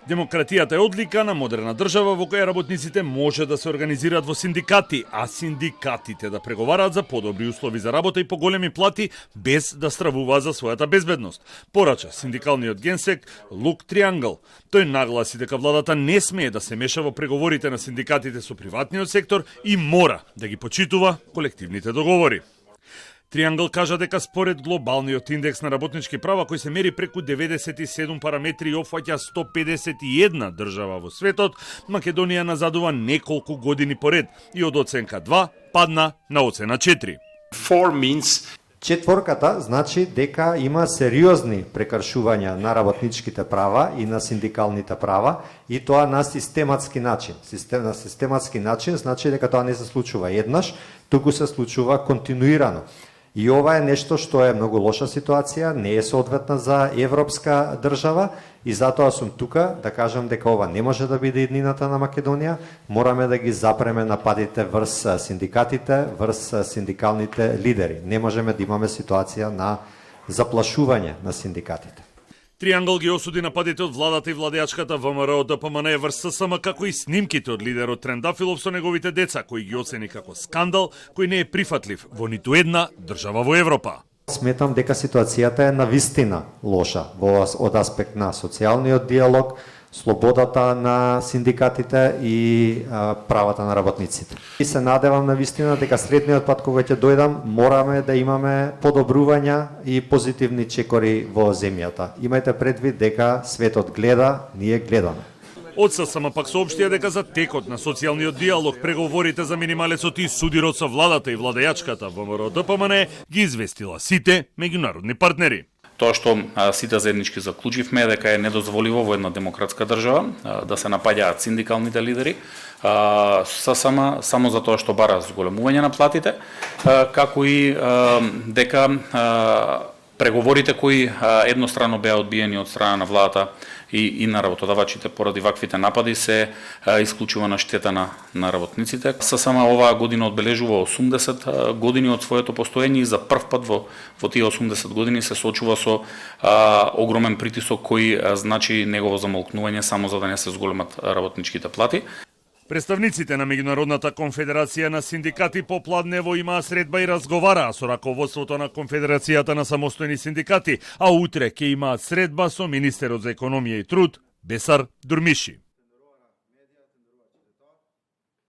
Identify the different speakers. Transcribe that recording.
Speaker 1: Демократијата е одлика на модерна држава во која работниците може да се организираат во синдикати, а синдикатите да преговараат за подобри услови за работа и поголеми плати без да стравуваат за својата безбедност. Порача синдикалниот генсек Лук Триангл. Тој нагласи дека владата не смее да се меша во преговорите на синдикатите со приватниот сектор и мора да ги почитува колективните договори. Триангл кажа дека според глобалниот индекс на работнички права кој се мери преку 97 параметри и опфаќа 151 држава во светот, Македонија назадува неколку години поред и од оценка 2 падна на оцена 4.
Speaker 2: Четворката значи дека има сериозни прекршувања на работничките права и на синдикалните права и тоа на систематски начин. На систематски начин значи дека тоа не се случува еднаш, туку се случува континуирано. И ова е нешто што е многу лоша ситуација, не е соодветна за европска држава и затоа сум тука да кажам дека ова не може да биде иднината на Македонија. Мораме да ги запреме нападите врз синдикатите, врз синдикалните лидери. Не можеме да имаме ситуација на заплашување на синдикатите.
Speaker 1: Триангл ги осуди нападите од владата и владеачката ВМРО ДПМН врз ССМ, како и снимките од лидерот Трендафилов со неговите деца, кои ги оцени како скандал, кој не е прифатлив во ниту една држава во Европа.
Speaker 2: Сметам дека ситуацијата е навистина лоша од аспект на социјалниот диалог, слободата на синдикатите и правата на работниците. И се надевам навистина дека средниот пат кога ќе дојдам мораме да имаме подобрувања и позитивни чекори во земјата. Имајте предвид дека светот гледа, ние гледаме.
Speaker 1: Од ССМ пак соопштија дека за текот на социјалниот диалог, преговорите за минималецот и судирот со владата и владеачката ВМРО ДПМН ги известила сите меѓународни партнери.
Speaker 3: Тоа што сите заеднички заклучивме е дека е недозволиво во една демократска држава да се напаѓаат синдикалните лидери, само за тоа што бара зголемување на платите, како и дека преговорите кои едностранно беа одбиени од страна на владата и на работодавачите поради ваквите напади се исклучува на штета на работниците. ССМ оваа година одбележува 80 години од своето постоење и за прв пат во тие 80 години се соочува со огромен притисок кој значи негово замолкнување само за да не се зголемат работничките плати.
Speaker 1: Представниците на Меѓународната конфедерација на синдикати попладнево имаа средба и разговараа со раководството на Конфедерацијата на самостојни синдикати, а утре ќе имаат средба со министерот за економија и труд Бесар Дурмиши.